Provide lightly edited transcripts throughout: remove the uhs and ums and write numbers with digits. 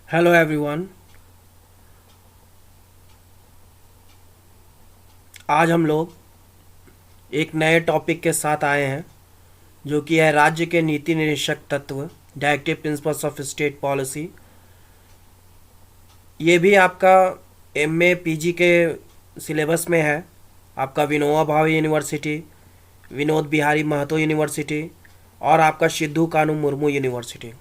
Hello everyone. आज हम लोग एक नए टॉपिक के साथ आए हैं जो कि है राज्य के नीति निरीक्षक तत्व, directive principles of state policy. ये भी आपका एमए पीजी के सिलेबस में है। आपका विनोबा भावे यूनिवर्सिटी, विनोद बिहारी महतो यूनिवर्सिटी और आपका सिद्धू कानू मुर्मू यूनिवर्सिटी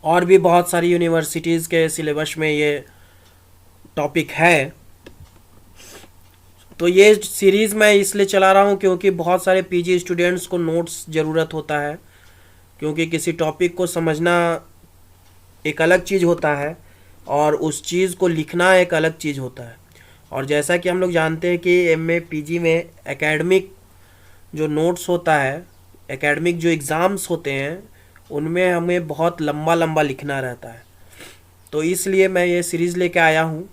और भी बहुत सारी यूनिवर्सिटीज़ के सिलेबस में ये टॉपिक है। तो ये सीरीज़ मैं इसलिए चला रहा हूँ क्योंकि बहुत सारे पीजी स्टूडेंट्स को नोट्स ज़रूरत होता है, क्योंकि किसी टॉपिक को समझना एक अलग चीज़ होता है और उस चीज़ को लिखना एक अलग चीज़ होता है। और जैसा कि हम लोग जानते हैं कि एमए पीजी में एकेडमिक जो नोट्स होता है, एकेडमिक जो एग्ज़ाम्स होते हैं, उनमें हमें बहुत लंबा लंबा लिखना रहता है। तो इसलिए मैं ये सीरीज़ लेके आया हूँ।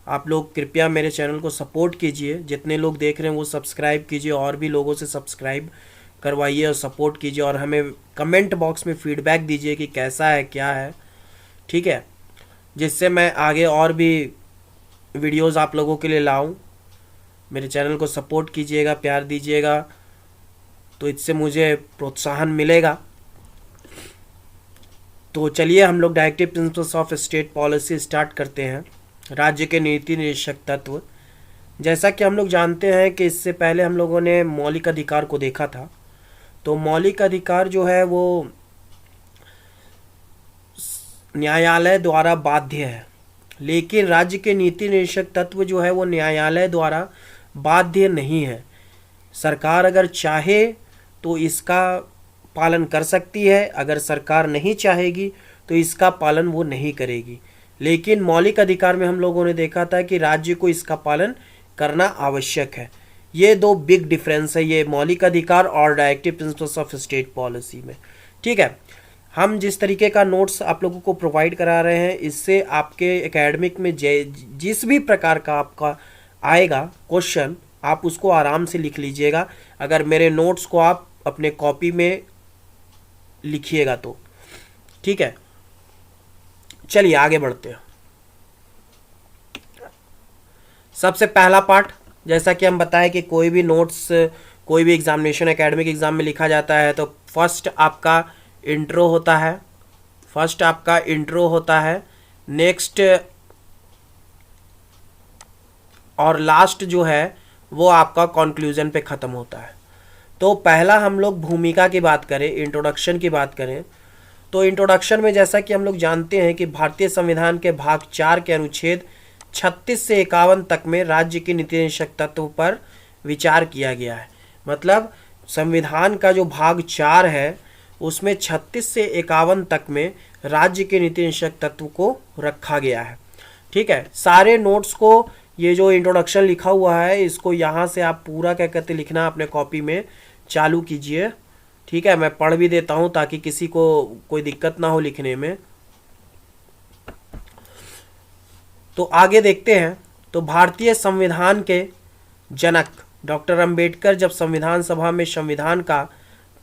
आप लोग कृपया मेरे चैनल को सपोर्ट कीजिए। जितने लोग देख रहे हैं वो सब्सक्राइब कीजिए और भी लोगों से सब्सक्राइब करवाइए और सपोर्ट कीजिए और हमें कमेंट बॉक्स में फीडबैक दीजिए कि कैसा है, क्या है, ठीक है, जिससे मैं आगे और भी वीडियोस आप लोगों के लिए लाऊं। मेरे चैनल को सपोर्ट कीजिएगा, प्यार दीजिएगा, तो इससे मुझे प्रोत्साहन मिलेगा। तो चलिए हम लोग directive principles of state policy start करते हैं। राज्य के नीति निरीक्षक तत्व। जैसा कि हम लोग जानते हैं कि इससे पहले हम लोगों ने मौलिक अधिकार को देखा था। तो मौलिक अधिकार जो है वो न्यायालय द्वारा बाध्य है, लेकिन राज्य के नीति निरीक्षक तत्व जो है वो न्यायालय द्वारा बाध्य नहीं है। सरकार अगर चाहे तो इसका पालन कर सकती है, अगर सरकार नहीं चाहेगी तो इसका पालन वो नहीं करेगी। लेकिन मौलिक अधिकार में हम लोगों ने देखा था कि राज्य को इसका पालन करना आवश्यक है। ये दो बिग डिफरेंस है, ये मौलिक अधिकार और directive principles of state policy में। ठीक है, हम जिस तरीके का नोट्स आप लोगों को प्रोवाइड करा रहे हैं, इससे आपके एकेडमिक में जिस भी प्रकार का आपका आएगा क्वेश्चन, आप उसको आराम से लिख लीजिएगा अगर मेरे नोट्स को आप अपने कॉपी में लिखिएगा तो। ठीक है, चलिए आगे बढ़ते हैं। सबसे पहला पार्ट, जैसा कि हम बताएं कि कोई भी नोट्स, कोई भी एग्जामिनेशन एकेडमिक एग्जाम में लिखा जाता है तो फर्स्ट आपका इंट्रो होता है, नेक्स्ट और लास्ट जो है वो आपका कंक्लूजन पे ख़त्म होता है। तो पहला हम लोग भूमिका की बात करें, इंट्रोडक्शन की बात करें, तो इंट्रोडक्शन में जैसा कि हम लोग जानते हैं कि भारतीय संविधान के भाग 4 के अनुच्छेद 36 से 51 तक में राज्य की नीति निरीक्षक तत्व पर विचार किया गया है। मतलब संविधान का जो भाग 4 है उसमें 36 से 51 तक में राज्य के नीति निरीक्षक तत्व को रखा गया है। ठीक है, सारे नोट्स को, ये जो इंट्रोडक्शन लिखा हुआ है इसको यहाँ से आप पूरा क्या कहते लिखना अपने कॉपी में चालू कीजिए। ठीक है, मैं पढ़ भी देता हूँ ताकि किसी को कोई दिक्कत ना हो लिखने में। तो आगे देखते हैं। तो भारतीय संविधान के जनक डॉक्टर अंबेडकर जब संविधान सभा में संविधान का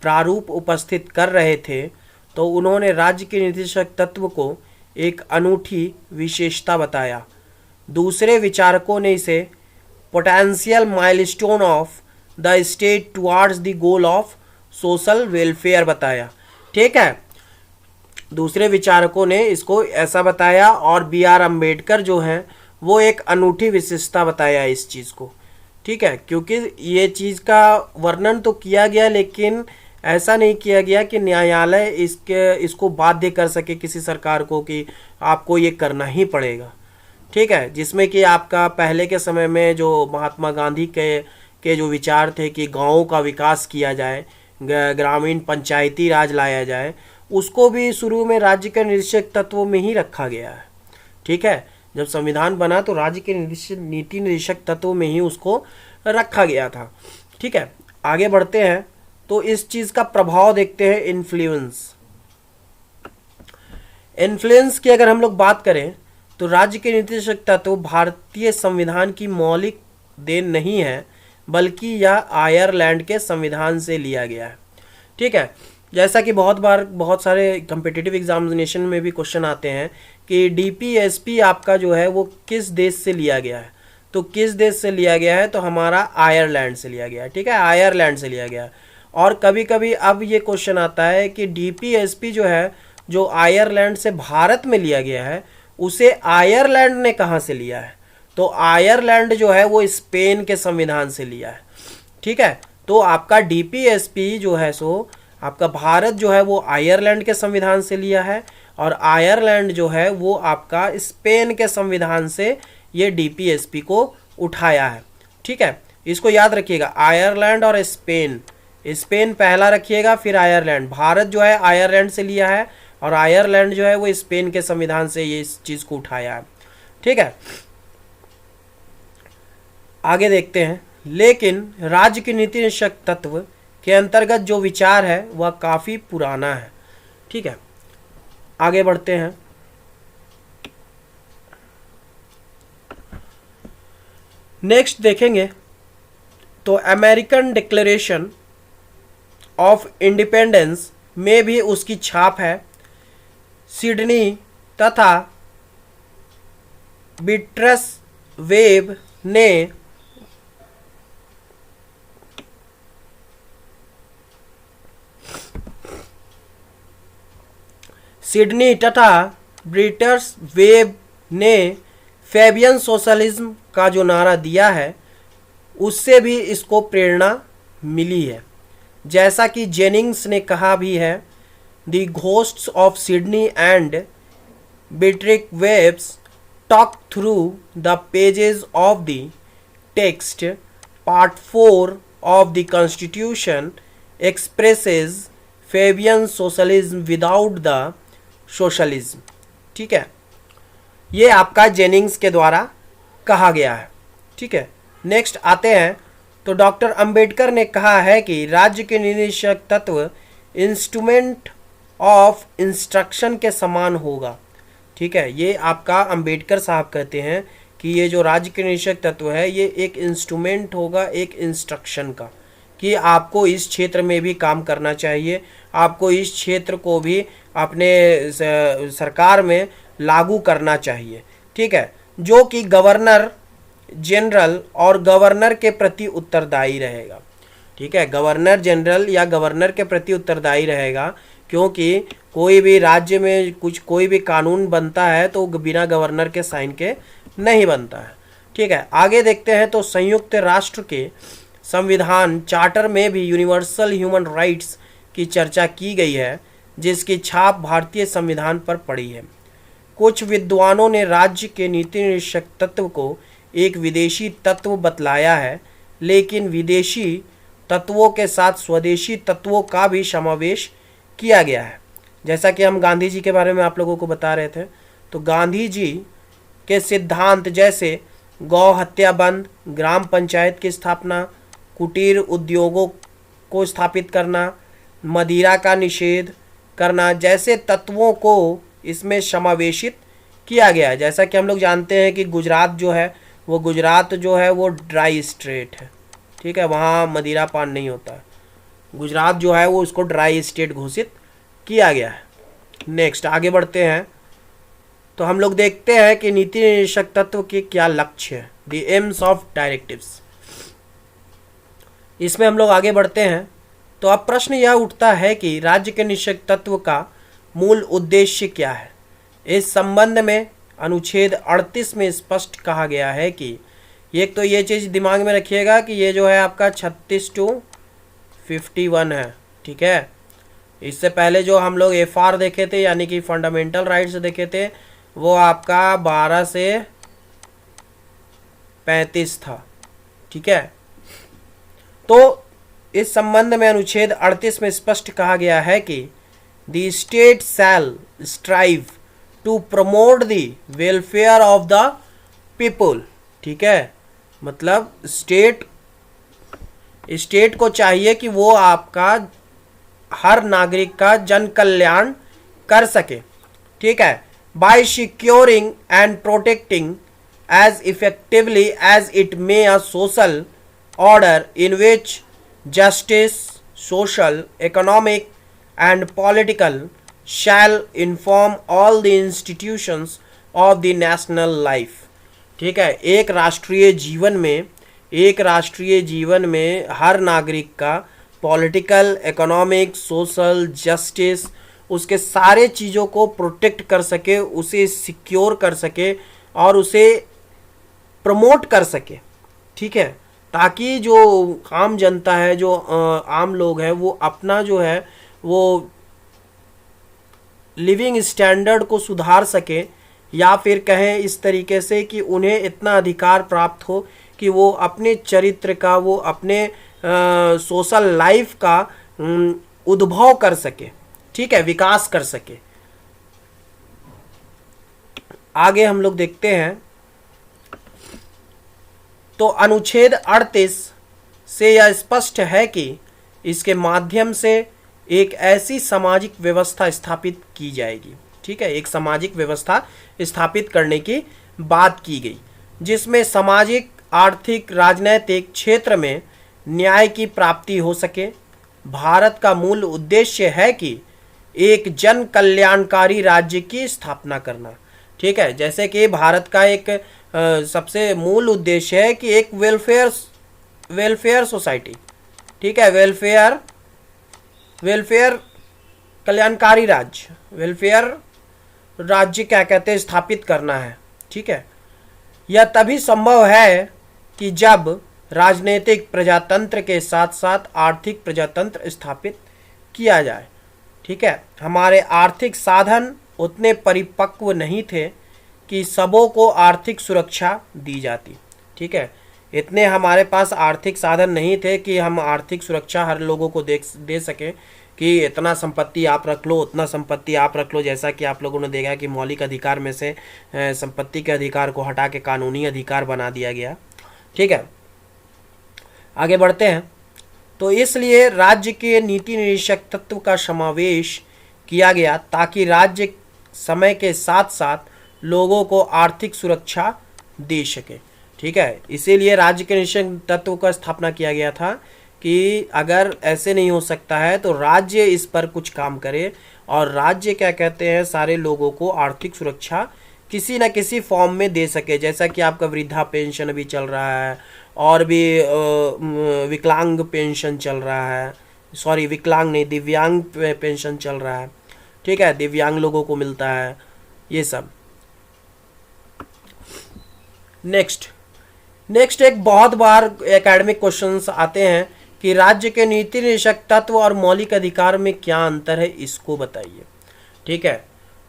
प्रारूप उपस्थित कर रहे थे तो उन्होंने राज्य के निदेशक तत्व को एक अनूठी विशेषता बताया। दूसरे विचारकों ने इसे potential milestone of the state towards the goal of social welfare बताया। ठीक है, दूसरे विचारकों ने इसको ऐसा बताया और बी आर अम्बेडकर जो है वो एक अनूठी विशेषता बताया इस चीज़ को। ठीक है, क्योंकि ये चीज़ का वर्णन तो किया गया लेकिन ऐसा नहीं किया गया कि न्यायालय इसको बाध्य कर सके किसी सरकार को कि आपको ये करना ही पड़ेगा। ठीक है, जिसमें कि आपका पहले के समय में जो महात्मा गांधी के जो विचार थे कि गाँवों का विकास किया जाए, ग्रामीण पंचायती राज लाया जाए, उसको भी शुरू में राज्य के निरीक्षक तत्वों में ही रखा गया है। ठीक है, जब संविधान बना तो राज्य के नीति निरीक्षक तत्वों में ही उसको रखा गया था। ठीक है, आगे बढ़ते हैं। तो इस चीज़ का प्रभाव देखते हैं। इन्फ्लुएंस की अगर हम लोग बात करें तो राज्य के नीति निरीक्षक तत्व भारतीय संविधान की मौलिक देन नहीं है, बल्कि यह आयरलैंड के संविधान से लिया गया है। ठीक है, जैसा कि बहुत बार बहुत सारे कम्पिटिटिव एग्जामिनेशन में भी क्वेश्चन आते हैं कि डीपीएसपी आपका जो है वो किस देश से लिया गया है। तो किस देश से लिया गया है, तो हमारा आयरलैंड से लिया गया है। ठीक है, आयरलैंड से लिया गया है। और कभी कभी अब ये क्वेश्चन आता है कि डीपीएसपी जो है, जो आयरलैंड से भारत में लिया गया है, उसे आयरलैंड ने कहाँ से लिया है। तो आयरलैंड जो है वो स्पेन के संविधान से लिया है। ठीक है, तो आपका डीपीएसपी जो है सो आपका भारत जो है वो आयरलैंड के संविधान से लिया है, और आयरलैंड जो है वो आपका स्पेन के संविधान से ये डीपीएसपी को उठाया है। ठीक है, इसको याद रखिएगा, आयरलैंड और स्पेन, स्पेन पहला रखिएगा फिर आयरलैंड। भारत जो है आयरलैंड से लिया है और आयरलैंड जो है वो स्पेन के संविधान से ये इस चीज़ को उठाया है। ठीक है, आगे देखते हैं। लेकिन राज्य की नीति निषेधक तत्व के अंतर्गत जो विचार है वह काफ़ी पुराना है। ठीक है, आगे बढ़ते हैं। नेक्स्ट देखेंगे तो अमेरिकन डिक्लेरेशन ऑफ इंडिपेंडेंस में भी उसकी छाप है। सिडनी तथा बिट्रस वेब ने सिडनी तथा ब्रिटस वेब ने फैबियन सोशलिज्म का जो नारा दिया है उससे भी इसको प्रेरणा मिली है। जैसा कि जेनिंग्स ने कहा भी है, the ghosts of Sidney and Beatrice Webb's talk through the pages of the text part 4 of the constitution expresses Fabian socialism without the socialism. ठीक है, ये आपका जेनिंग्स के द्वारा कहा गया है। ठीक है, नेक्स्ट आते हैं तो डॉक्टर अंबेडकर ने कहा है कि राज्य के निषेधक तत्व इंस्ट्रूमेंट ऑफ इंस्ट्रक्शन के समान होगा। ठीक है, ये आपका अंबेडकर साहब कहते हैं कि ये जो राज्य के निषेधक तत्व है ये एक इंस्ट्रूमेंट होगा, एक इंस्ट्रक्शन का, कि आपको इस क्षेत्र में भी काम करना चाहिए, आपको इस क्षेत्र को भी अपने सरकार में लागू करना चाहिए। ठीक है, जो कि गवर्नर जनरल और गवर्नर के प्रति उत्तरदायी रहेगा। ठीक है, गवर्नर जनरल या गवर्नर के प्रति उत्तरदायी रहेगा, क्योंकि कोई भी राज्य में कोई भी कानून बनता है तो बिना गवर्नर के साइन के नहीं बनता है। ठीक है, आगे देखते हैं तो संयुक्त राष्ट्र के संविधान चार्टर में भी यूनिवर्सल ह्यूमन राइट्स की चर्चा की गई है, जिसकी छाप भारतीय संविधान पर पड़ी है। कुछ विद्वानों ने राज्य के नीति निषेधक तत्व को एक विदेशी तत्व बतलाया है, लेकिन विदेशी तत्वों के साथ स्वदेशी तत्वों का भी समावेश किया गया है। जैसा कि हम गांधी जी के बारे में आप लोगों को बता रहे थे, तो गांधी जी के सिद्धांत जैसे गौ हत्या बंद, ग्राम पंचायत की स्थापना, कुटीर उद्योगों को स्थापित करना, मदिरा का निषेध करना जैसे तत्वों को इसमें समावेशित किया गया है। जैसा कि हम लोग जानते हैं कि गुजरात जो है वो ड्राई स्टेट है। ठीक है, वहाँ मदिरा पान नहीं होता है। गुजरात जो है वो उसको ड्राई स्टेट घोषित किया गया है। नेक्स्ट आगे बढ़ते हैं तो हम लोग देखते हैं कि नीति निषेधक तत्व के क्या लक्ष्य है, द एम्स ऑफ डायरेक्टिव्स। इसमें हम लोग आगे बढ़ते हैं तो अब प्रश्न यह उठता है कि राज्य के निषेधक तत्व का मूल उद्देश्य क्या है। इस संबंध में अनुच्छेद 38 में स्पष्ट कहा गया है कि एक तो ये चीज़ दिमाग में रखिएगा कि ये जो है आपका 36-51 है। ठीक है, इससे पहले जो हम लोग FR देखे थे यानी कि फंडामेंटल राइट्स देखे थे वो आपका 12 से 35 था। ठीक है, तो इस संबंध में अनुच्छेद 38 में स्पष्ट कहा गया है कि the state shall strive to promote the welfare of the people. ठीक है, मतलब स्टेट को चाहिए कि वो आपका हर नागरिक का जन कल्याण कर सके। ठीक है, by securing and protecting as effectively as it may a social order in which justice, social, economic and political shall inform all the institutions of the national life। ठीक है, एक राष्ट्रीय जीवन में हर नागरिक का पॉलिटिकल, इकोनॉमिक, सोशल, जस्टिस, उसके सारे चीज़ों को प्रोटेक्ट कर सके, उसे सिक्योर कर सके और उसे प्रमोट कर सके। ठीक है, ताकि जो आम जनता है, जो आम लोग हैं, वो अपना जो है वो लिविंग स्टैंडर्ड को सुधार सके, या फिर कहें इस तरीके से कि उन्हें इतना अधिकार प्राप्त हो कि वो अपने चरित्र का, वो अपने सोशल लाइफ का उद्भव कर सके। ठीक है, विकास कर सके। आगे हम लोग देखते हैं, तो अनुच्छेद 38 से यह स्पष्ट है कि इसके माध्यम से एक ऐसी सामाजिक व्यवस्था स्थापित की जाएगी। ठीक है, एक सामाजिक व्यवस्था स्थापित करने की बात की गई, जिसमें सामाजिक, आर्थिक, राजनैतिक क्षेत्र में न्याय की प्राप्ति हो सके। भारत का मूल उद्देश्य है कि एक जन कल्याणकारी राज्य की स्थापना करना। ठीक है, जैसे कि भारत का एक सबसे मूल उद्देश्य है कि एक वेलफेयर सोसाइटी, ठीक है, वेलफेयर कल्याणकारी राज्य, वेलफेयर राज्य क्या कहते हैं, स्थापित करना है। ठीक है, यह तभी संभव है कि जब राजनीतिक प्रजातंत्र के साथ साथ आर्थिक प्रजातंत्र स्थापित किया जाए। ठीक है, हमारे आर्थिक साधन उतने परिपक्व नहीं थे कि सबों को आर्थिक सुरक्षा दी जाती। ठीक है, इतने हमारे पास आर्थिक साधन नहीं थे कि हम आर्थिक सुरक्षा हर लोगों को दे सकें कि इतना संपत्ति आप रख लो, उतना संपत्ति आप रख लो। जैसा कि आप लोगों ने देखा कि मौलिक अधिकार में से संपत्ति के अधिकार को हटा के कानूनी अधिकार बना दिया गया। ठीक है, आगे बढ़ते हैं। तो इसलिए राज्य के नीति निरीक्षक तत्व का समावेश किया गया ताकि राज्य समय के साथ साथ लोगों को आर्थिक सुरक्षा दे सके। ठीक है, इसीलिए राज्य के निरीक्षक तत्व का स्थापना किया गया था कि अगर ऐसे नहीं हो सकता है तो राज्य इस पर कुछ काम करे, और राज्य क्या कहते हैं, सारे लोगों को आर्थिक सुरक्षा किसी न किसी फॉर्म में दे सके। जैसा कि आपका वृद्धा पेंशन अभी चल रहा है, और भी विकलांग पेंशन चल रहा है, सॉरी विकलांग नहीं, दिव्यांग पेंशन चल रहा है। ठीक है, दिव्यांग लोगों को मिलता है ये सब। नेक्स्ट एक बहुत बार एकेडमिक क्वेश्चंस आते हैं कि राज्य के नीति निरीक्षक तत्व और मौलिक अधिकार में क्या अंतर है, इसको बताइए। ठीक है,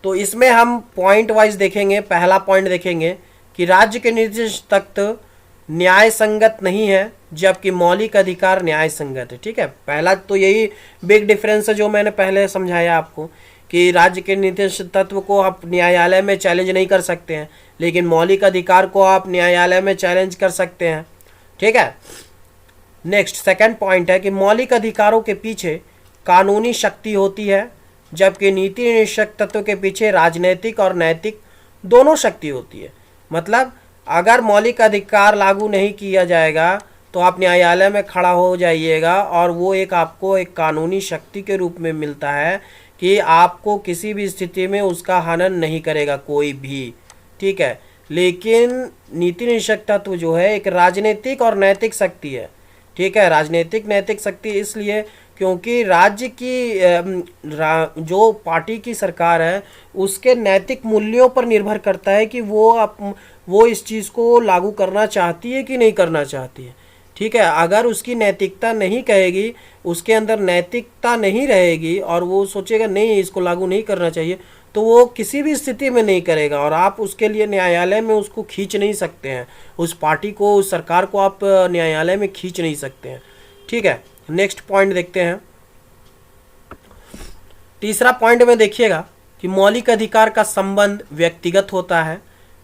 तो इसमें हम पॉइंट वाइज देखेंगे। पहला पॉइंट देखेंगे कि राज्य के नीति निरीक्षक तत्व न्याय संगत नहीं है, जबकि मौलिक अधिकार न्याय संगत है। ठीक है, पहला तो यही बिग डिफरेंस है जो मैंने पहले समझाया आपको, कि राज्य के नीति तत्व को आप न्यायालय में चैलेंज नहीं कर सकते हैं, लेकिन मौलिक अधिकार को आप न्यायालय में चैलेंज कर सकते हैं। ठीक है, नेक्स्ट सेकंड पॉइंट है कि मौलिक अधिकारों के पीछे कानूनी शक्ति होती है, जबकि नीति निरीक्षक तत्व के पीछे राजनैतिक और नैतिक दोनों शक्ति होती है। मतलब अगर मौलिक अधिकार लागू नहीं किया जाएगा तो आप न्यायालय में खड़ा हो जाइएगा, और वो आपको एक कानूनी शक्ति के रूप में मिलता है कि आपको किसी भी स्थिति में उसका हनन नहीं करेगा कोई भी। ठीक है, लेकिन नीति निरीक्षक तत्व जो है एक राजनीतिक और नैतिक शक्ति है। ठीक है, राजनीतिक नैतिक शक्ति इसलिए क्योंकि राज्य की जो पार्टी की सरकार है उसके नैतिक मूल्यों पर निर्भर करता है कि वो इस चीज़ को लागू करना चाहती है कि नहीं करना चाहती है। ठीक है, अगर उसकी नैतिकता नहीं कहेगी, उसके अंदर नैतिकता नहीं रहेगी और वो सोचेगा नहीं इसको लागू नहीं करना चाहिए, तो वो किसी भी स्थिति में नहीं करेगा, और आप उसके लिए न्यायालय में उसको खींच नहीं सकते हैं। उस पार्टी को, उस सरकार को आप न्यायालय में खींच नहीं सकते हैं। ठीक है, नेक्स्ट पॉइंट देखते हैं। तीसरा पॉइंट में देखिएगा कि मौलिक अधिकार का संबंध व्यक्तिगत होता है,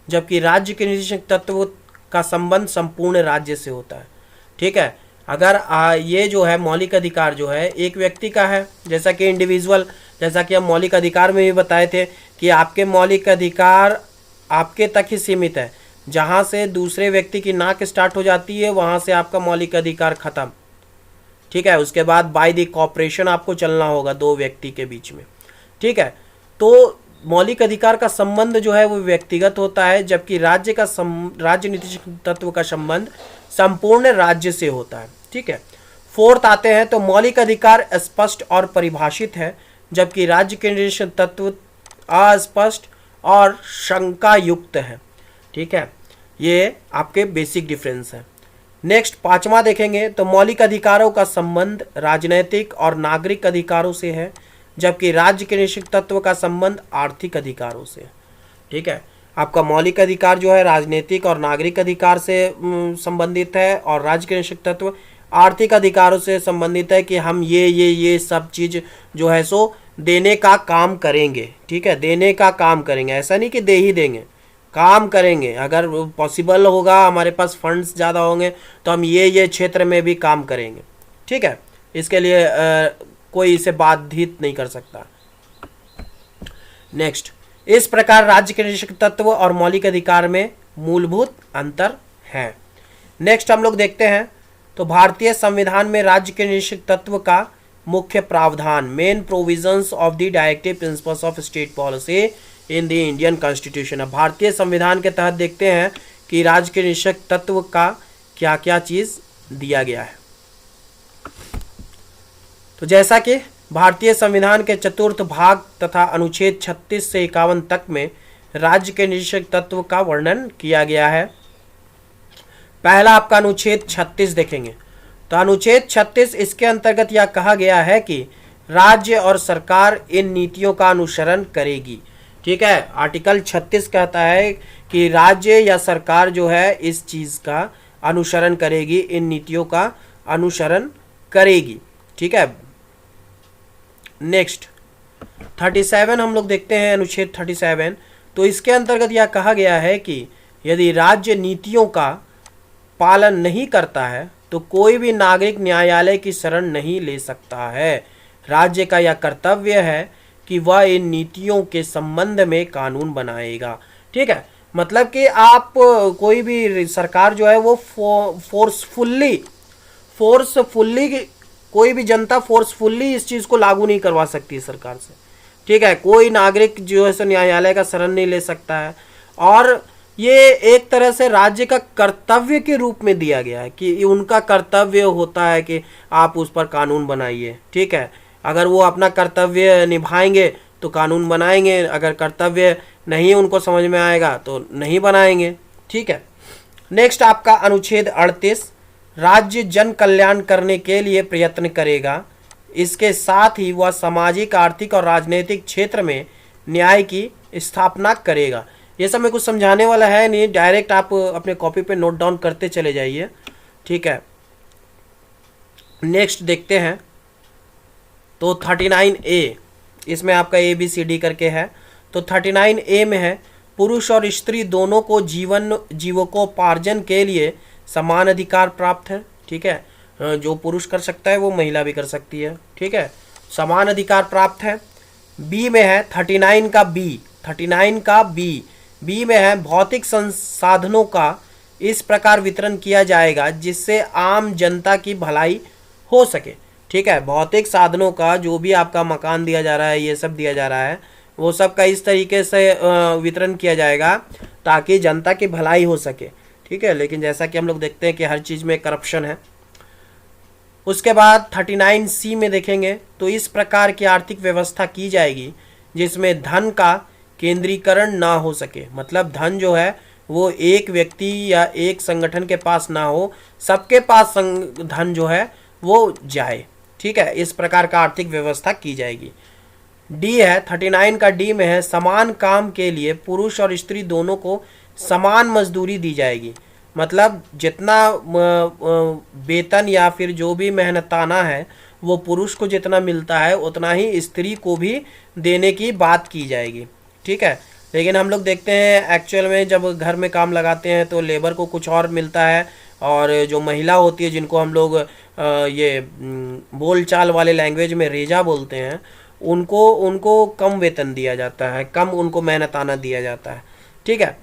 जबकि राज्य के निरीक्षक तत्व का संबंध संपूर्ण राज्य से होता है। ठीक है, अगर ये जो है मौलिक अधिकार जो है एक व्यक्ति का है, जैसा कि इंडिविजुअल, जैसा कि हम मौलिक अधिकार में भी बताए थे कि आपके मौलिक अधिकार आपके तक ही सीमित है, जहाँ से दूसरे व्यक्ति की नाक स्टार्ट हो जाती है वहाँ से आपका मौलिक अधिकार खत्म। ठीक है। उसके बाद बाय द कॉपरेशन आपको चलना होगा दो व्यक्ति के बीच में, ठीक है। तो मौलिक अधिकार का संबंध जो है वो व्यक्तिगत होता है, जबकि राजनीतिक तत्व का संबंध संपूर्ण राज्य से होता है, ठीक है। फोर्थ आते हैं तो मौलिक अधिकार स्पष्ट और परिभाषित है, जबकि राज्य केंद्रीय तत्व अस्पष्ट और शंका युक्त है, ठीक है। ये आपके बेसिक डिफरेंस है। नेक्स्ट पांचवा देखेंगे तो मौलिक अधिकारों का संबंध राजनैतिक और नागरिक अधिकारों से है, जबकि राज्य के निश्चित तत्व का संबंध आर्थिक अधिकारों से, ठीक है। आपका मौलिक अधिकार जो है राजनीतिक और नागरिक अधिकार से संबंधित है, और राज्य के निश्चित तत्व आर्थिक अधिकारों से संबंधित है कि हम ये सब चीज जो है सो देने का काम करेंगे, ठीक है। देने का काम करेंगे, ऐसा नहीं कि दे ही देंगे, काम करेंगे। अगर पॉसिबल होगा, हमारे पास फंड्स ज़्यादा होंगे तो हम ये क्षेत्र में भी काम करेंगे, ठीक है। इसके लिए कोई इसे बाधित नहीं कर सकता। नेक्स्ट, इस प्रकार राज्य के निश्चित तत्व और मौलिक अधिकार में मूलभूत अंतर है। नेक्स्ट हम लोग देखते हैं तो भारतीय संविधान में राज्य के निश्चित तत्व का मुख्य प्रावधान, main provisions of the directive principles of state policy in the Indian constitution. अब भारतीय संविधान के तहत देखते हैं कि राज्य के निश्चित तत्व का क्या क्या चीज दिया गया है। तो जैसा कि भारतीय संविधान के चतुर्थ भाग तथा अनुच्छेद 36 से 51 तक में राज्य के निश्चित तत्व का वर्णन किया गया है। पहला आपका अनुच्छेद 36 देखेंगे तो अनुच्छेद 36 इसके अंतर्गत यह कहा गया है कि राज्य और सरकार इन नीतियों का अनुसरण करेगी, ठीक है। आर्टिकल 36 कहता है कि राज्य या सरकार जो है इस चीज का अनुसरण करेगी, इन नीतियों का अनुसरण करेगी, ठीक है। नेक्स्ट 37 हम लोग देखते हैं, अनुच्छेद 37। तो इसके अंतर्गत यह कहा गया है कि यदि राज्य नीतियों का पालन नहीं करता है तो कोई भी नागरिक न्यायालय की शरण नहीं ले सकता है। राज्य का यह कर्तव्य है कि वह इन नीतियों के संबंध में कानून बनाएगा, ठीक है। मतलब कि आप कोई भी सरकार जो है वो फोर्सफुल्ली कोई भी जनता फोर्सफुल्ली इस चीज को लागू नहीं करवा सकती सरकार से, ठीक है। कोई नागरिक जो है सो न्यायालय का शरण नहीं ले सकता है, और ये एक तरह से राज्य का कर्तव्य के रूप में दिया गया है कि उनका कर्तव्य होता है कि आप उस पर कानून बनाइए, ठीक है। अगर वो अपना कर्तव्य निभाएंगे तो कानून बनाएंगे, अगर कर्तव्य नहीं उनको समझ में आएगा तो नहीं बनाएंगे, ठीक है। नेक्स्ट आपका अनुच्छेद 38, राज्य जन कल्याण करने के लिए प्रयत्न करेगा, इसके साथ ही वह सामाजिक, आर्थिक और राजनीतिक क्षेत्र में न्याय की स्थापना करेगा। ये सब मैं कुछ समझाने वाला है नहीं, डायरेक्ट आप अपने कॉपी पे नोट डाउन करते चले जाइए, ठीक है। नेक्स्ट देखते हैं तो 39A, इसमें आपका ABCD करके है। तो 39A में है पुरुष और स्त्री दोनों को जीवकोपार्जन के लिए समान अधिकार प्राप्त है, ठीक है। जो पुरुष कर सकता है वो महिला भी कर सकती है, ठीक है। समान अधिकार प्राप्त है। बी में है 39 का बी में है भौतिक संसाधनों का इस प्रकार वितरण किया जाएगा जिससे आम जनता की भलाई हो सके, ठीक है। भौतिक साधनों का जो भी आपका मकान दिया जा रहा है, ये सब दिया जा रहा है, वो सब का इस तरीके से वितरण किया जाएगा ताकि जनता की भलाई हो सके, ठीक है। लेकिन जैसा कि हम लोग देखते हैं कि हर चीज़ में करप्शन है। उसके बाद 39C में देखेंगे तो इस प्रकार की आर्थिक व्यवस्था की जाएगी जिसमें धन का केंद्रीकरण ना हो सके, मतलब धन जो है वो एक व्यक्ति या एक संगठन के पास ना हो, सबके पास धन जो है वो जाए, ठीक है। इस प्रकार का आर्थिक व्यवस्था की जाएगी। डी है 39 का डी में है समान काम के लिए पुरुष और स्त्री दोनों को समान मजदूरी दी जाएगी, मतलब जितना वेतन या फिर जो भी मेहनताना है वो पुरुष को जितना मिलता है उतना ही स्त्री को भी देने की बात की जाएगी, ठीक है। लेकिन हम लोग देखते हैं एक्चुअल में जब घर में काम लगाते हैं तो लेबर को कुछ और मिलता है, और जो महिला होती है जिनको हम लोग ये बोलचाल वाले लैंग्वेज में रेजा बोलते हैं, उनको कम वेतन दिया जाता है, कम उनको मेहनताना दिया जाता है, ठीक है।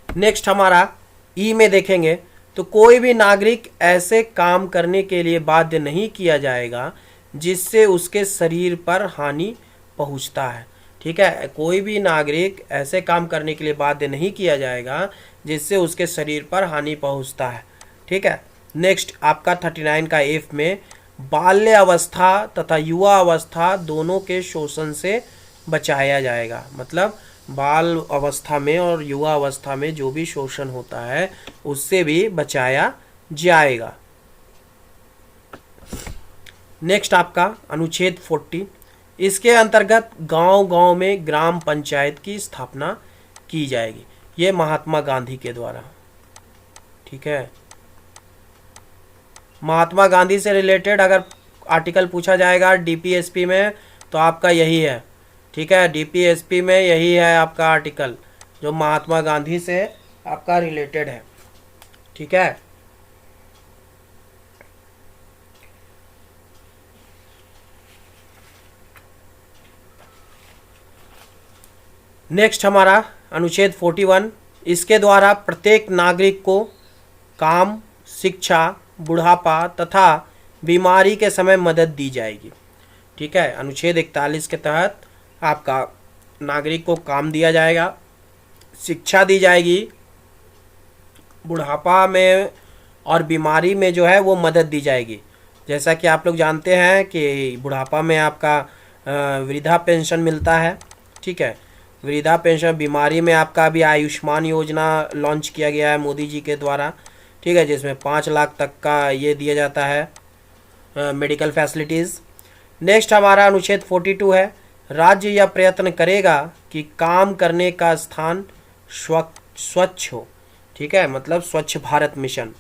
नेक्स्ट हमारा ई में देखेंगे तो कोई भी नागरिक ऐसे काम करने के लिए बाध्य नहीं किया जाएगा जिससे उसके शरीर पर हानि पहुंचता है। ठीक है, कोई भी नागरिक ऐसे काम करने के लिए बाध्य नहीं किया जाएगा जिससे उसके शरीर पर हानि पहुंचता है। ठीक है, नेक्स्ट आपका 39 का एफ में बाल्य अवस्था तथा युवा अवस्था दोनों के शोषण से बचाया जाएगा। मतलब बाल अवस्था में और युवा अवस्था में जो भी शोषण होता है उससे भी बचाया जाएगा। नेक्स्ट आपका अनुच्छेद 40, इसके अंतर्गत गांव-गांव में ग्राम पंचायत की स्थापना की जाएगी। ये महात्मा गांधी के द्वारा। ठीक है, महात्मा गांधी से रिलेटेड अगर आर्टिकल पूछा जाएगा डीपीएसपी में तो आपका यही है। ठीक है, डीपीएसपी में यही है आपका आर्टिकल जो महात्मा गांधी से आपका रिलेटेड है। ठीक है, नेक्स्ट हमारा अनुच्छेद 41, इसके द्वारा प्रत्येक नागरिक को काम, शिक्षा, बुढ़ापा तथा बीमारी के समय मदद दी जाएगी। ठीक है, अनुच्छेद 41 के तहत आपका नागरिक को काम दिया जाएगा, शिक्षा दी जाएगी, बुढ़ापा में और बीमारी में जो है वो मदद दी जाएगी। जैसा कि आप लोग जानते हैं कि बुढ़ापा में आपका वृद्धा पेंशन मिलता है। ठीक है, वृद्धा पेंशन, बीमारी में आपका अभी आयुष्मान योजना लॉन्च किया गया है मोदी जी के द्वारा। ठीक है, जिसमें 5 लाख तक का ये दिया जाता है मेडिकल फैसिलिटीज़। नेक्स्ट हमारा अनुच्छेद 42 है, राज्य यह प्रयत्न करेगा कि काम करने का स्थान स्वच्छ हो। ठीक है, मतलब स्वच्छ भारत मिशन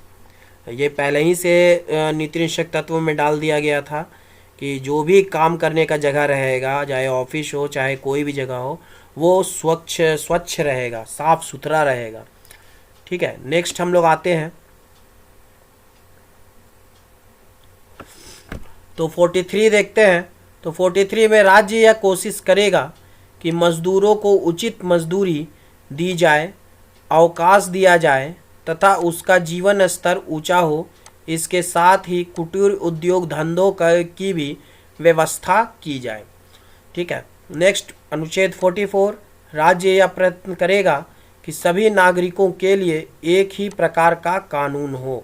ये पहले ही से नीति निश्चय तत्व में डाल दिया गया था कि जो भी काम करने का जगह रहेगा, चाहे ऑफिस हो चाहे कोई भी जगह हो, वो स्वच्छ रहेगा, साफ सुथरा रहेगा। ठीक है, नेक्स्ट हम लोग आते हैं तो 43 देखते हैं। तो 43 में राज्य यह कोशिश करेगा कि मजदूरों को उचित मजदूरी दी जाए, अवकाश दिया जाए तथा उसका जीवन स्तर ऊंचा हो। इसके साथ ही कुटीर उद्योग धंधों की भी व्यवस्था की जाए। ठीक है, नेक्स्ट अनुच्छेद 44, राज्य यह प्रयत्न करेगा कि सभी नागरिकों के लिए एक ही प्रकार का कानून हो।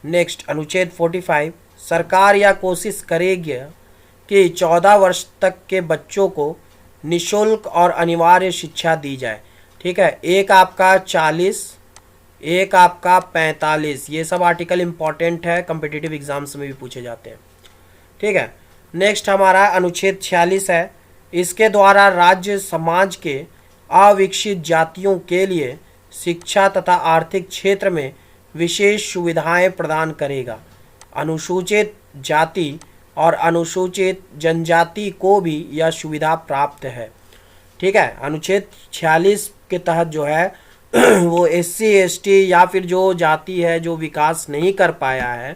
नेक्स्ट अनुच्छेद 45, सरकार यह कोशिश करेगी कि 14 वर्ष तक के बच्चों को निःशुल्क और अनिवार्य शिक्षा दी जाए। ठीक है, एक आपका 40, एक आपका 45, ये सब आर्टिकल इम्पॉर्टेंट है, कम्पिटिटिव एग्जाम्स में भी पूछे जाते हैं। ठीक है, नेक्स्ट हमारा अनुच्छेद 46 है, इसके द्वारा राज्य समाज के अविकसित जातियों के लिए शिक्षा तथा आर्थिक क्षेत्र में विशेष सुविधाएं प्रदान करेगा। अनुसूचित जाति और अनुसूचित जनजाति को भी यह सुविधा प्राप्त है। ठीक है, अनुच्छेद 46 के तहत जो है वो एससी एसटी या फिर जो जाति है जो विकास नहीं कर पाया है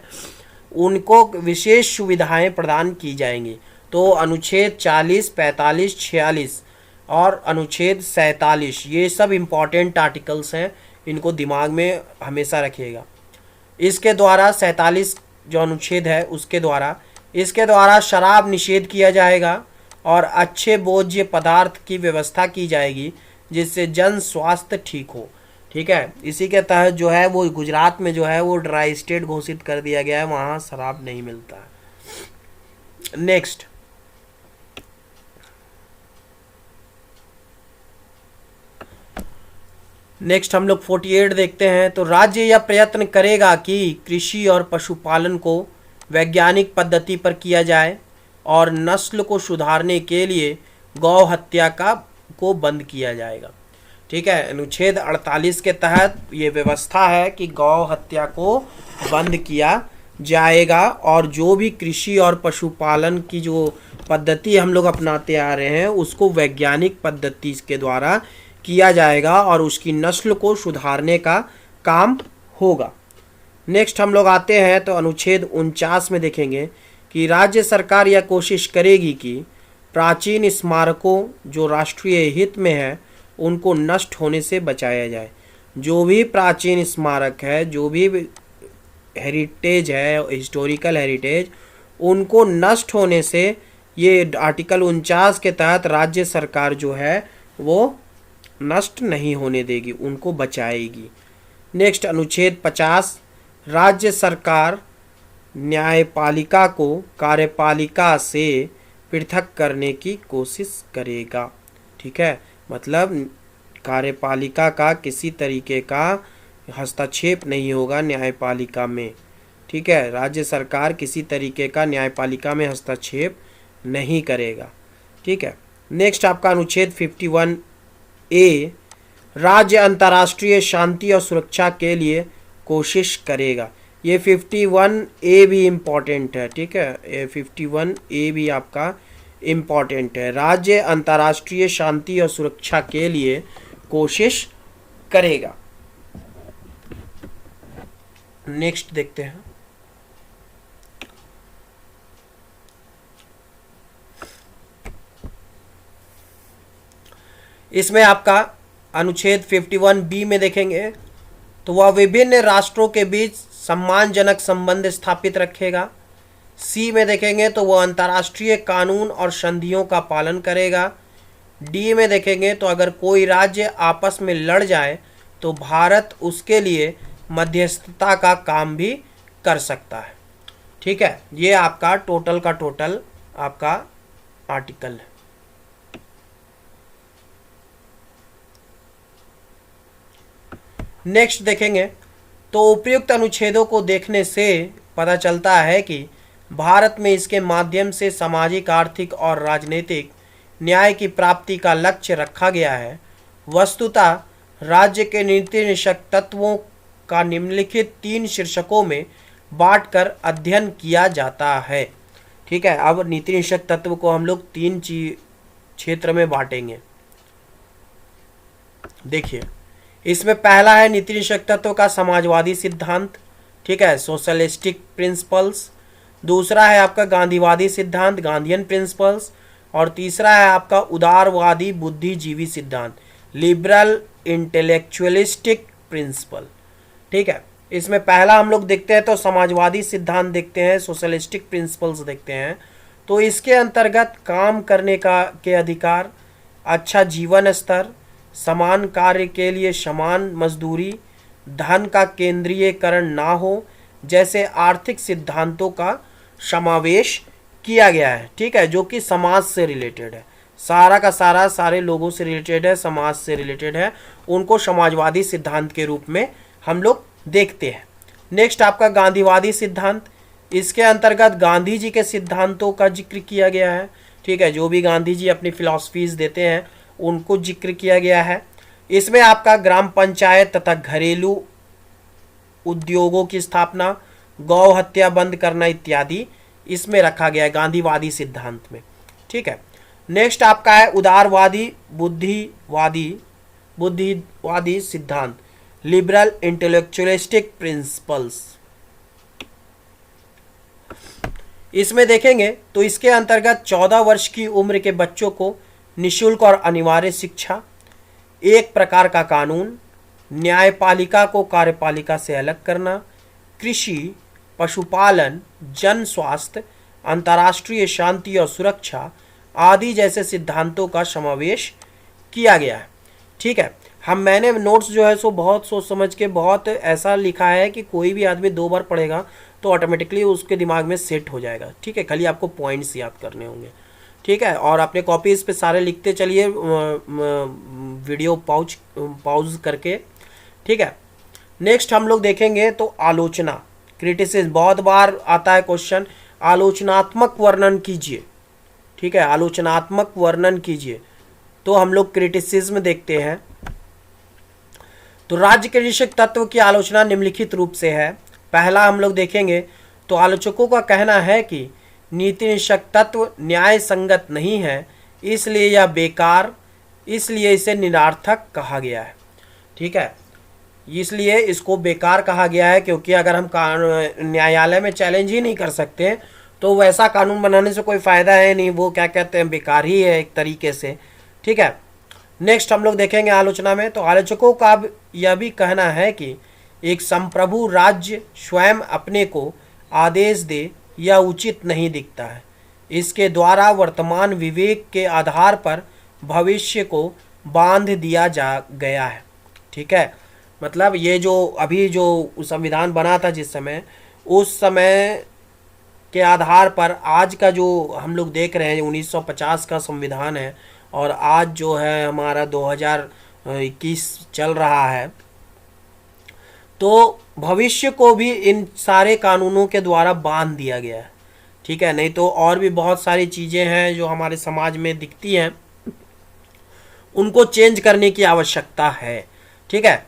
उनको विशेष सुविधाएं प्रदान की जाएंगी। तो अनुच्छेद 40, 45, 46 और अनुच्छेद 47 ये सब इम्पॉर्टेंट आर्टिकल्स हैं, इनको दिमाग में हमेशा रखिएगा। इसके द्वारा 47 जो अनुच्छेद है उसके द्वारा इसके द्वारा शराब निषेध किया जाएगा और अच्छे भोज्य पदार्थ की व्यवस्था की जाएगी जिससे जन स्वास्थ्य ठीक हो। ठीक है, इसी के तहत जो है वो गुजरात में जो है वो ड्राई स्टेट घोषित कर दिया गया है, वहाँ शराब नहीं मिलता है। नेक्स्ट हम लोग 48 देखते हैं। तो राज्य यह प्रयत्न करेगा कि कृषि और पशुपालन को वैज्ञानिक पद्धति पर किया जाए और नस्ल को सुधारने के लिए गौ हत्या को बंद किया जाएगा। ठीक है, अनुच्छेद 48 के तहत ये व्यवस्था है कि गौ हत्या को बंद किया जाएगा और जो भी कृषि और पशुपालन की जो पद्धति हम लोग अपनाते आ रहे हैं उसको वैज्ञानिक पद्धति के द्वारा किया जाएगा और उसकी नस्ल को सुधारने का काम होगा। नेक्स्ट हम लोग आते हैं तो अनुच्छेद 49 में देखेंगे कि राज्य सरकार यह कोशिश करेगी कि प्राचीन स्मारकों जो राष्ट्रीय हित में है उनको नष्ट होने से बचाया जाए। जो भी प्राचीन स्मारक है, जो भी हेरिटेज है, हिस्टोरिकल हेरिटेज, उनको नष्ट होने से ये आर्टिकल 49 के तहत राज्य सरकार जो है वो नष्ट नहीं होने देगी, उनको बचाएगी। नेक्स्ट अनुच्छेद 50, राज्य सरकार न्यायपालिका को कार्यपालिका से पृथक करने की कोशिश करेगा। ठीक है, मतलब कार्यपालिका का किसी तरीके का हस्तक्षेप नहीं होगा न्यायपालिका में। ठीक है, राज्य सरकार किसी तरीके का न्यायपालिका में हस्तक्षेप नहीं करेगा। ठीक है, नेक्स्ट आपका अनुच्छेद 51A, राज्य अंतर्राष्ट्रीय शांति और सुरक्षा के लिए कोशिश करेगा। ये 51A भी इम्पॉर्टेंट है। ठीक है, ये 51A भी आपका इम्पॉर्टेंट है। राज्य अंतर्राष्ट्रीय शांति और सुरक्षा के लिए कोशिश करेगा। नेक्स्ट देखते हैं। इसमें आपका अनुच्छेद 51B में देखेंगे तो वह विभिन्न राष्ट्रों के बीच सम्मानजनक संबंध स्थापित रखेगा। सी में देखेंगे तो वह अंतर्राष्ट्रीय कानून और संधियों का पालन करेगा। डी में देखेंगे तो अगर कोई राज्य आपस में लड़ जाए तो भारत उसके लिए मध्यस्थता का काम भी कर सकता है। ठीक है, ये आपका टोटल का टोटल आपका आर्टिकल है। नेक्स्ट देखेंगे तो उपयुक्त अनुच्छेदों को देखने से पता चलता है कि भारत में इसके माध्यम से सामाजिक, आर्थिक और राजनीतिक न्याय की प्राप्ति का लक्ष्य रखा गया है। वस्तुतः राज्य के नीति निषेधक तत्वों का निम्नलिखित 3 शीर्षकों में बांटकर अध्ययन किया जाता है। ठीक है, अब नीति निषेधक तत्व को हम लोग 3 क्षेत्र में बांटेंगे। देखिए, इसमें पहला है नीति निषेधक तत्व का समाजवादी सिद्धांत। ठीक है, सोशलिस्टिक प्रिंसिपल्स। दूसरा है आपका गांधीवादी सिद्धांत, गांधीयन प्रिंसिपल्स। और तीसरा है आपका उदारवादी बुद्धिजीवी सिद्धांत, लिबरल इंटेलेक्चुअलिस्टिक प्रिंसिपल। ठीक है, इसमें पहला हम लोग देखते हैं तो समाजवादी सिद्धांत देखते हैं, सोशलिस्टिक प्रिंसिपल्स देखते हैं। तो इसके अंतर्गत काम करने के अधिकार, अच्छा जीवन स्तर, समान कार्य के लिए समान मजदूरी, धन का केंद्रीयकरण ना हो जैसे आर्थिक सिद्धांतों का समावेश किया गया है। ठीक है, जो कि समाज से रिलेटेड है, सारा का सारा सारे लोगों से रिलेटेड है, समाज से रिलेटेड है, उनको समाजवादी सिद्धांत के रूप में हम लोग देखते हैं। नेक्स्ट आपका गांधीवादी सिद्धांत, इसके अंतर्गत गांधी जी के सिद्धांतों का जिक्र किया गया है। ठीक है, जो भी गांधी जी अपनी फिलॉसफीज देते हैं उनको जिक्र किया गया है। इसमें आपका ग्राम पंचायत तथा घरेलू उद्योगों की स्थापना, गौ हत्या बंद करना इत्यादि इसमें रखा गया है गांधीवादी सिद्धांत में। ठीक है, नेक्स्ट आपका है उदारवादी बुद्धिवादी सिद्धांत, लिबरल इंटेलेक्चुअलिस्टिक प्रिंसिपल्स। इसमें देखेंगे तो इसके अंतर्गत 14 वर्ष की उम्र के बच्चों को निःशुल्क और अनिवार्य शिक्षा, एक प्रकार का कानून, न्यायपालिका को कार्यपालिका से अलग करना, कृषि, पशुपालन, जन स्वास्थ्य, अंतर्राष्ट्रीय शांति और सुरक्षा आदि जैसे सिद्धांतों का समावेश किया गया है। ठीक है, मैंने नोट्स जो है सो बहुत सोच समझ के बहुत ऐसा लिखा है कि कोई भी आदमी 2 बार पढ़ेगा तो ऑटोमेटिकली उसके दिमाग में सेट हो जाएगा। ठीक है, खाली आपको पॉइंट्स याद करने होंगे। ठीक है, और अपने कॉपीज पे सारे लिखते चलिए वीडियो पॉज करके। ठीक है, नेक्स्ट हम लोग देखेंगे तो आलोचना, क्रिटिसिज्म, बहुत बार आता है क्वेश्चन, आलोचनात्मक वर्णन कीजिए। ठीक है, आलोचनात्मक वर्णन कीजिए। तो हम लोग क्रिटिसिज्म देखते हैं। तो राज्य के निषेधक तत्व की आलोचना निम्नलिखित रूप से है। पहला हम लोग देखेंगे तो आलोचकों का कहना है कि नीति निषेधक तत्व न्याय संगत नहीं है, इसलिए यह बेकार, इसलिए इसे निरर्थक कहा गया है। ठीक है, इसलिए इसको बेकार कहा गया है क्योंकि अगर हम न्यायालय में चैलेंज ही नहीं कर सकते तो वैसा कानून बनाने से कोई फ़ायदा है नहीं, वो क्या कहते हैं बेकार ही है एक तरीके से। ठीक है, नेक्स्ट हम लोग देखेंगे आलोचना में, तो आलोचकों का यह भी कहना है कि एक संप्रभु राज्य स्वयं अपने को आदेश दे यह उचित नहीं दिखता है। इसके द्वारा वर्तमान विवेक के आधार पर भविष्य को बांध दिया जा गया है। ठीक है, मतलब ये जो अभी जो संविधान बना था जिस समय, उस समय के आधार पर आज का जो हम लोग देख रहे हैं 1950 का संविधान है और आज जो है हमारा 2021 चल रहा है, तो भविष्य को भी इन सारे कानूनों के द्वारा बांध दिया गया है। ठीक है, नहीं तो और भी बहुत सारी चीज़ें हैं जो हमारे समाज में दिखती हैं, उनको चेंज करने की आवश्यकता है। ठीक है,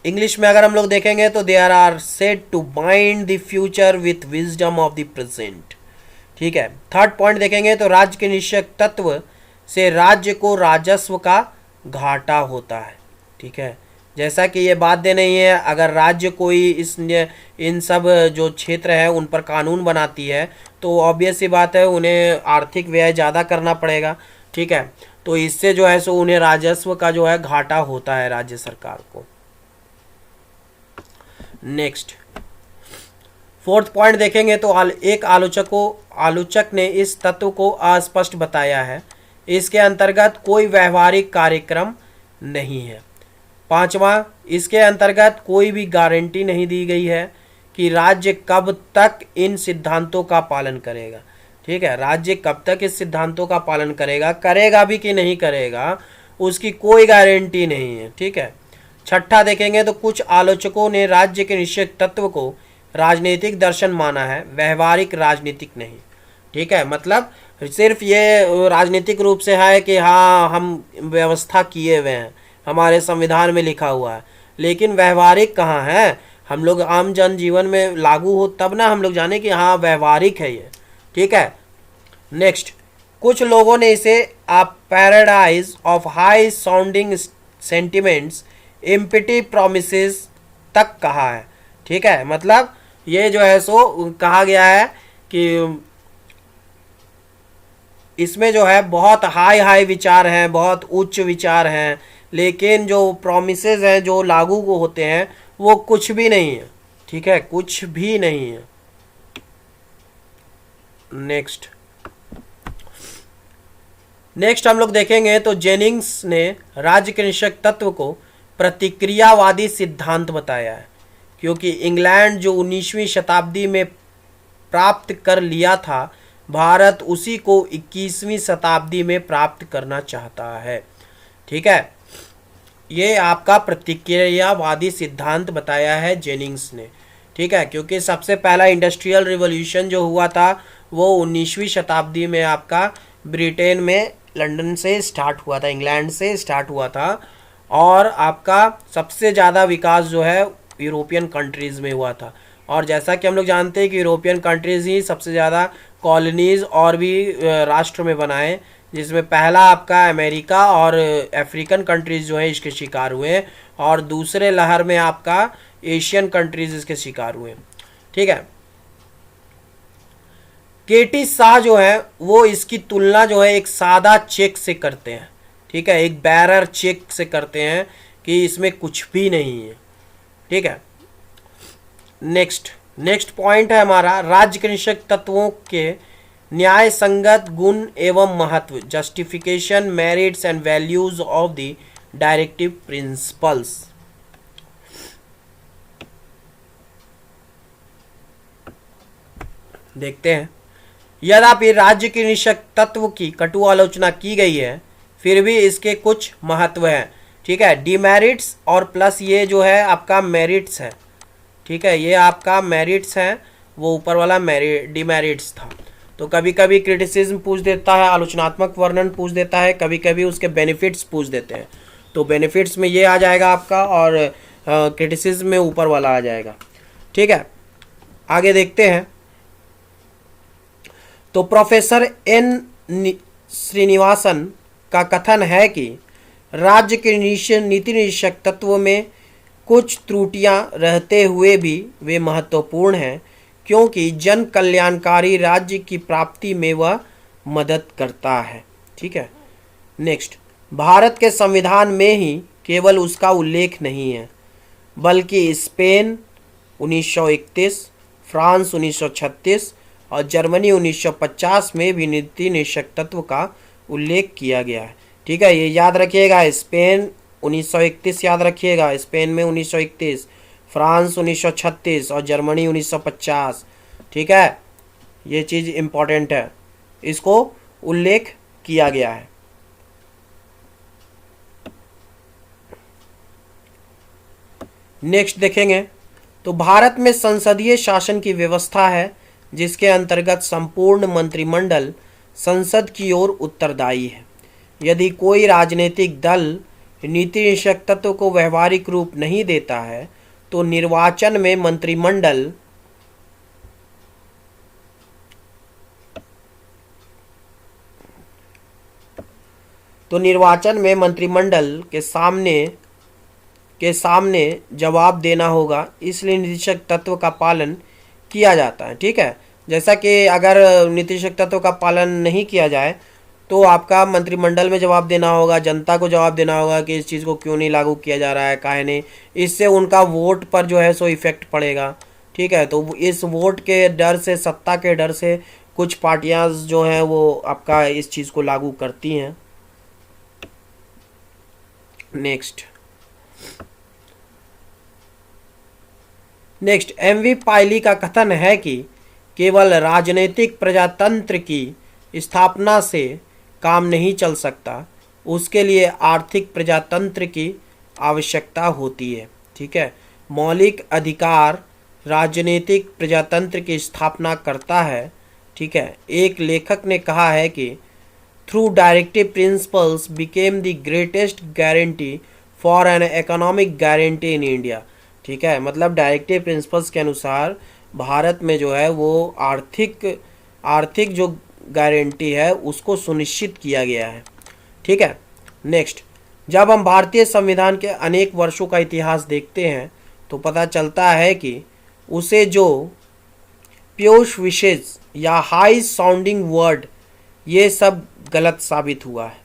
इंग्लिश में अगर हम लोग देखेंगे तो there are said to bind the future with wisdom of the present. ठीक है, थर्ड पॉइंट देखेंगे तो राज्य के निश्चय तत्व से राज्य को राजस्व का घाटा होता है। ठीक है, जैसा कि ये बाध्य नहीं है, अगर राज्य कोई इन सब जो क्षेत्र है उन पर कानून बनाती है तो ऑब्वियस सी बात है उन्हें आर्थिक व्यय ज़्यादा करना पड़ेगा। ठीक है, तो इससे जो है सो उन्हें राजस्व का जो है घाटा होता है राज्य सरकार को। नेक्स्ट फोर्थ पॉइंट देखेंगे तो एक आलोचक ने इस तत्व को अस्पष्ट बताया है। इसके अंतर्गत कोई व्यवहारिक कार्यक्रम नहीं है। पांचवा, इसके अंतर्गत कोई भी गारंटी नहीं दी गई है कि राज्य कब तक इन सिद्धांतों का पालन करेगा। ठीक है, राज्य कब तक इस सिद्धांतों का पालन करेगा भी कि नहीं करेगा, उसकी कोई गारंटी नहीं है। ठीक है, छठा देखेंगे तो कुछ आलोचकों ने राज्य के निश्चय तत्व को राजनीतिक दर्शन माना है, व्यवहारिक राजनीतिक नहीं। ठीक है, मतलब सिर्फ ये राजनीतिक रूप से है कि हाँ हम व्यवस्था किए हुए हैं, हमारे संविधान में लिखा हुआ है, लेकिन व्यवहारिक कहाँ है। हम लोग आम जन जीवन में लागू हो तब ना हम लोग जाने कि हाँ व्यवहारिक है ये। ठीक है, नेक्स्ट, कुछ लोगों ने इसे a paradise of high sounding sentiments empty promises तक कहा है। ठीक है, मतलब ये जो है सो कहा गया है कि इसमें जो है बहुत हाई विचार हैं, बहुत उच्च विचार हैं, लेकिन जो प्रोमिसेस हैं जो लागू को होते हैं वो कुछ भी नहीं है। ठीक है, कुछ भी नहीं है। नेक्स्ट हम लोग देखेंगे तो जेनिंग्स ने राज्य के निश्चय तत्व को प्रतिक्रियावादी सिद्धांत बताया है, क्योंकि इंग्लैंड जो 19वीं शताब्दी में प्राप्त कर लिया था, भारत उसी को 21वीं शताब्दी में प्राप्त करना चाहता है। ठीक है, ये आपका प्रतिक्रियावादी सिद्धांत बताया है जेनिंग्स ने। ठीक है, क्योंकि सबसे पहला इंडस्ट्रियल रिवॉल्यूशन जो हुआ था वो 19वीं शताब्दी में आपका ब्रिटेन में लंदन से स्टार्ट हुआ था, इंग्लैंड से स्टार्ट हुआ था, और आपका सबसे ज़्यादा विकास जो है यूरोपियन कंट्रीज़ में हुआ था। और जैसा कि हम लोग जानते हैं कि यूरोपियन कंट्रीज़ ही सबसे ज़्यादा कॉलोनीज़ और भी राष्ट्र में बनाए, जिसमें पहला आपका अमेरिका और अफ्रीकन कंट्रीज़ जो है इसके शिकार हुए, और दूसरे लहर में आपका एशियन कंट्रीज़ इसके शिकार हुए। ठीक है, केटी शाह जो है वो इसकी तुलना जो है एक सादा चेक से करते हैं। ठीक है, एक बैरर चेक से करते हैं कि इसमें कुछ भी नहीं है। ठीक है, नेक्स्ट पॉइंट है हमारा राज्य के निश्चय तत्वों के न्याय संगत गुण एवं महत्व, justification, merits and values of the directive principles. देखते हैं, यद्यपि राज्य के निश्चय तत्व की कटु आलोचना की गई है, फिर भी इसके कुछ महत्व हैं। ठीक है, डिमेरिट्स और प्लस ये जो है आपका मेरिट्स है। ठीक है, ये आपका मेरिट्स है, वो ऊपर वाला डिमेरिट्स था। तो कभी कभी क्रिटिसिज्म पूछ देता है, आलोचनात्मक वर्णन पूछ देता है, कभी कभी उसके बेनिफिट्स पूछ देते हैं। तो बेनिफिट्स में ये आ जाएगा आपका, और क्रिटिसिज्म में ऊपर वाला आ जाएगा। ठीक है, आगे देखते हैं। तो प्रोफेसर एन श्रीनिवासन का कथन है कि राज्य के नीति निश्चय तत्व में कुछ त्रुटियां रहते हुए भी वे महत्वपूर्ण हैं, क्योंकि जन कल्याणकारी राज्य की प्राप्ति में वह मदद करता है। ठीक है, नेक्स्ट, भारत के संविधान में ही केवल उसका उल्लेख नहीं है, बल्कि स्पेन 1931, फ्रांस 1936 और जर्मनी 1950 में भी नीति निषेध तत्व का उल्लेख किया गया है। ठीक है, ये याद रखिएगा, स्पेन 1931 याद रखिएगा, स्पेन में 1931, फ्रांस 1936 और जर्मनी 1950। ठीक है, ये चीज़ इम्पोर्टेंट है, इसको उल्लेख किया गया है। नेक्स्ट देखेंगे तो भारत में संसदीय शासन की व्यवस्था है, जिसके अंतर्गत संपूर्ण मंत्रिमंडल संसद की ओर उत्तरदायी है। यदि कोई राजनीतिक दल नीति निषेध तत्व को व्यवहारिक रूप नहीं देता है तो निर्वाचन में मंत्रिमंडल के सामने जवाब देना होगा। इसलिए नीति निषेध तत्व का पालन किया जाता है। ठीक है, जैसा कि अगर नीति निषेध तत्व का पालन नहीं किया जाए तो आपका मंत्रिमंडल में जवाब देना होगा, जनता को जवाब देना होगा कि इस चीज़ को क्यों नहीं लागू किया जा रहा है, काहे नहीं। इससे उनका वोट पर जो है सो इफेक्ट पड़ेगा। ठीक है, तो इस वोट के डर से, सत्ता के डर से कुछ पार्टियां जो हैं वो आपका इस चीज़ को लागू करती हैं। नेक्स्ट, एमवी पायली का कथन है कि केवल राजनीतिक प्रजातंत्र की स्थापना से काम नहीं चल सकता, उसके लिए आर्थिक प्रजातंत्र की आवश्यकता होती है। ठीक है, मौलिक अधिकार राजनीतिक प्रजातंत्र की स्थापना करता है। ठीक है, एक लेखक ने कहा है कि through directive principles became the greatest guarantee for an economic guarantee in India. ठीक है, मतलब डायरेक्टिव प्रिंसिपल्स के अनुसार भारत में जो है वो आर्थिक जो गारंटी है उसको सुनिश्चित किया गया है। ठीक है, नेक्स्ट, जब हम भारतीय संविधान के अनेक वर्षों का इतिहास देखते हैं तो पता चलता है कि उसे जो पीयूष विशेष या हाई साउंडिंग वर्ड ये सब गलत साबित हुआ है,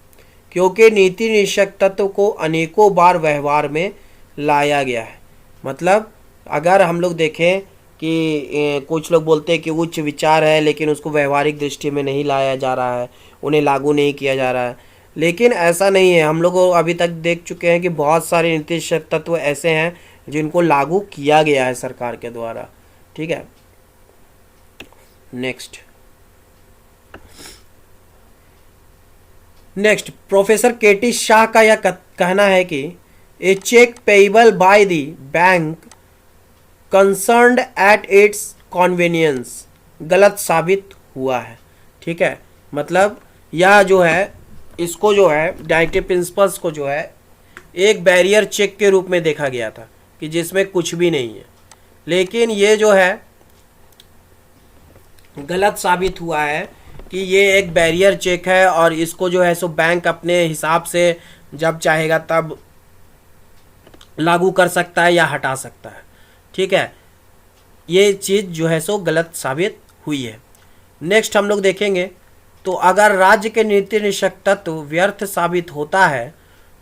क्योंकि नीति निषेध तत्व को अनेकों बार व्यवहार में लाया गया है। मतलब अगर हम लोग देखें कि कुछ लोग बोलते हैं कि उच्च विचार है लेकिन उसको व्यवहारिक दृष्टि में नहीं लाया जा रहा है, उन्हें लागू नहीं किया जा रहा है, लेकिन ऐसा नहीं है। हम लोग अभी तक देख चुके हैं कि बहुत सारे नीति निषेध तत्व ऐसे हैं जिनको लागू किया गया है सरकार के द्वारा। ठीक है, नेक्स्ट, प्रोफेसर केटी शाह का यह कहना है कि a cheque payable by the bank concerned at its convenience गलत साबित हुआ है। ठीक है, मतलब यह जो है इसको जो है डायरेक्टिव प्रिंसिपल्स को जो है एक बैरियर चेक के रूप में देखा गया था कि जिसमें कुछ भी नहीं है, लेकिन ये जो है गलत साबित हुआ है कि ये एक बैरियर चेक है और इसको जो है सो बैंक अपने हिसाब से जब चाहेगा तब लागू कर सकता है या हटा सकता है। ठीक है, ये चीज़ जो है सो गलत साबित हुई है। नेक्स्ट हम लोग देखेंगे तो अगर राज्य के नीति निषेध तत्व व्यर्थ साबित होता है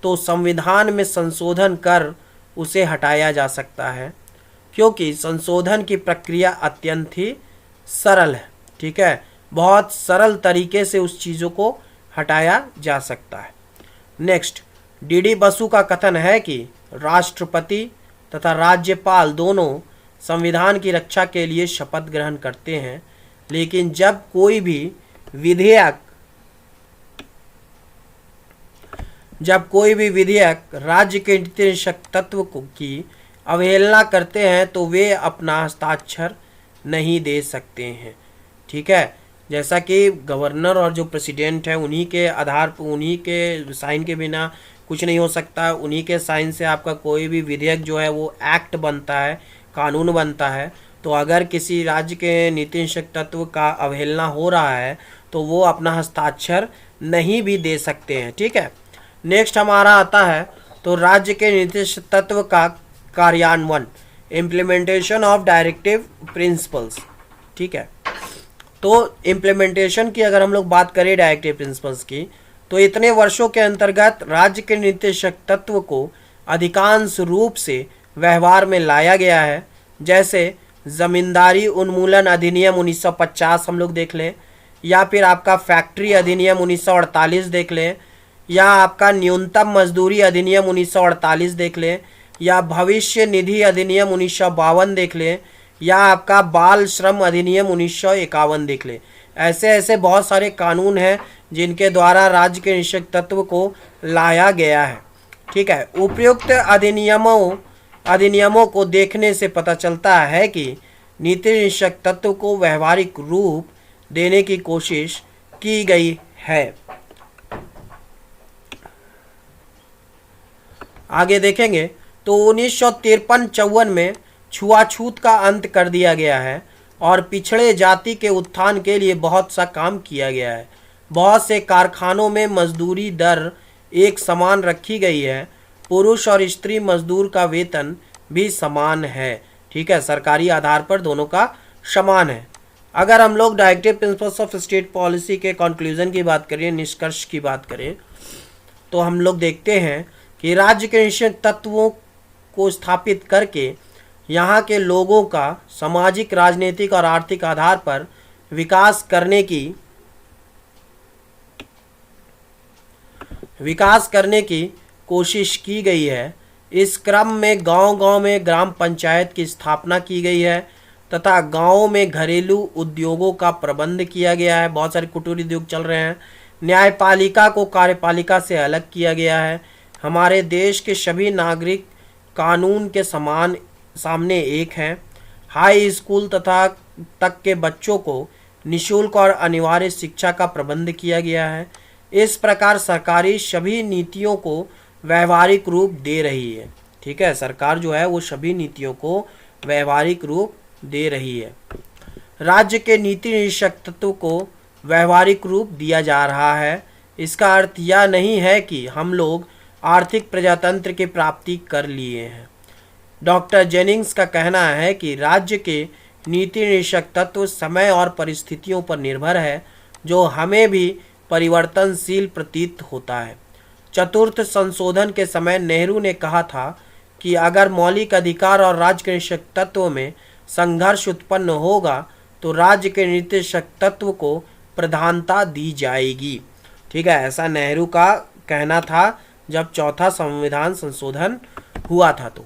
तो संविधान में संशोधन कर उसे हटाया जा सकता है, क्योंकि संशोधन की प्रक्रिया अत्यंत ही सरल है। ठीक है, बहुत सरल तरीके से उस चीज़ों को हटाया जा सकता है। नेक्स्ट, डीडी बसु का कथन है कि राष्ट्रपति तथा राज्यपाल दोनों संविधान की रक्षा के लिए शपथ ग्रहण करते हैं, लेकिन जब कोई भी विधेयक राज्य के नीति निषेध तत्व की अवहेलना करते हैं तो वे अपना हस्ताक्षर नहीं दे सकते हैं। ठीक है, जैसा कि गवर्नर और जो प्रेसिडेंट है उन्हीं के आधार पर, उन्हीं के साइन के बिना कुछ नहीं हो सकता। उन्हीं के साइन से आपका कोई भी विधेयक जो है वो एक्ट बनता है, कानून बनता है। तो अगर किसी राज्य के नीति निषेध तत्व का अवहेलना हो रहा है तो वो अपना हस्ताक्षर नहीं भी दे सकते हैं। ठीक है, नेक्स्ट हमारा आता है तो राज्य के नीति निषेध तत्व का कार्यान्वयन, इम्प्लीमेंटेशन ऑफ डायरेक्टिव प्रिंसिपल्स। ठीक है, तो इम्प्लीमेंटेशन की अगर हम लोग बात करें डायरेक्टिव प्रिंसिपल्स की तो इतने वर्षों के अंतर्गत राज्य के निर्देशक तत्व को अधिकांश रूप से व्यवहार में लाया गया है। जैसे जमींदारी उन्मूलन अधिनियम 1950 हम लोग देख लें, या फिर आपका फैक्ट्री अधिनियम 1948 देख लें, या आपका न्यूनतम मजदूरी अधिनियम 1948 देख लें, या भविष्य निधि अधिनियम 1952 देख लें, या आपका बाल श्रम अधिनियम 1951 देख लें। ऐसे ऐसे बहुत सारे कानून हैं जिनके द्वारा राज्य के निषेध तत्व को लाया गया है। ठीक है, उपयुक्त अधिनियमों को देखने से पता चलता है कि नीति निषेध तत्व को व्यवहारिक रूप देने की कोशिश की गई है। आगे देखेंगे तो 1953-54 में छुआछूत का अंत कर दिया गया है और पिछड़े जाति के उत्थान के लिए बहुत सा काम किया गया है। बहुत से कारखानों में मजदूरी दर एक समान रखी गई है। पुरुष और स्त्री मजदूर का वेतन भी समान है। ठीक है, सरकारी आधार पर दोनों का समान है। अगर हम लोग directive principles of state policy के कंक्लूजन की बात करें, निष्कर्ष की बात करें, तो हम लोग देखते हैं कि राज्य के निषेध तत्वों को स्थापित करके यहाँ के लोगों का सामाजिक, राजनीतिक और आर्थिक आधार पर विकास करने की कोशिश की गई है। इस क्रम में गांव-गांव में ग्राम पंचायत की स्थापना की गई है तथा गांवों में घरेलू उद्योगों का प्रबंध किया गया है। बहुत सारे कुटीर उद्योग चल रहे हैं। न्यायपालिका को कार्यपालिका से अलग किया गया है। हमारे देश के सभी नागरिक कानून के समान सामने एक हैं। हाई स्कूल तथा तक के बच्चों को निःशुल्क और अनिवार्य शिक्षा का प्रबंध किया गया है। इस प्रकार सरकारी सभी नीतियों को व्यवहारिक रूप दे रही है। ठीक है, सरकार जो है वो सभी नीतियों को व्यवहारिक रूप दे रही है। राज्य के नीति निषेध तत्व को व्यवहारिक रूप दिया जा रहा है। इसका अर्थ यह नहीं है कि हम लोग आर्थिक प्रजातंत्र की प्राप्ति कर लिए हैं। डॉक्टर जेनिंग्स का कहना है कि राज्य के नीति निषेध तत्व समय और परिस्थितियों पर निर्भर है, जो हमें भी परिवर्तनशील प्रतीत होता है। चतुर्थ संशोधन के समय नेहरू ने कहा था कि अगर मौलिक अधिकार और राज्य के निषेध तत्व में संघर्ष उत्पन्न होगा तो राज्य के नीति निषेध तत्व को प्रधानता दी जाएगी। ठीक है, ऐसा नेहरू का कहना था जब चौथा संविधान संशोधन हुआ था। तो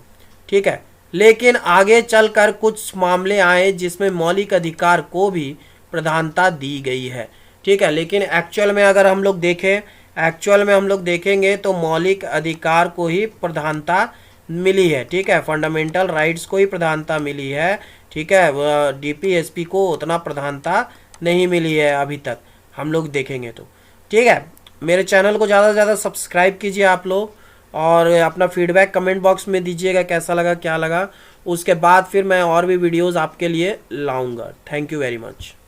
ठीक है, लेकिन आगे चलकर कुछ मामले आए जिसमें मौलिक अधिकार को भी प्रधानता दी गई है। ठीक है, लेकिन एक्चुअल में अगर हम लोग देखेंगे तो मौलिक अधिकार को ही प्रधानता मिली है। ठीक है, फंडामेंटल राइट्स को ही प्रधानता मिली है। ठीक है, डीपीएसपी को उतना प्रधानता नहीं मिली है अभी तक, हम लोग देखेंगे तो। ठीक है, मेरे चैनल को ज़्यादा से ज़्यादा सब्सक्राइब कीजिए आप लोग, और अपना फीडबैक कमेंट बॉक्स में दीजिएगा, कैसा लगा क्या लगा। उसके बाद फिर मैं और भी वीडियोस आपके लिए लाऊंगा। Thank you very much.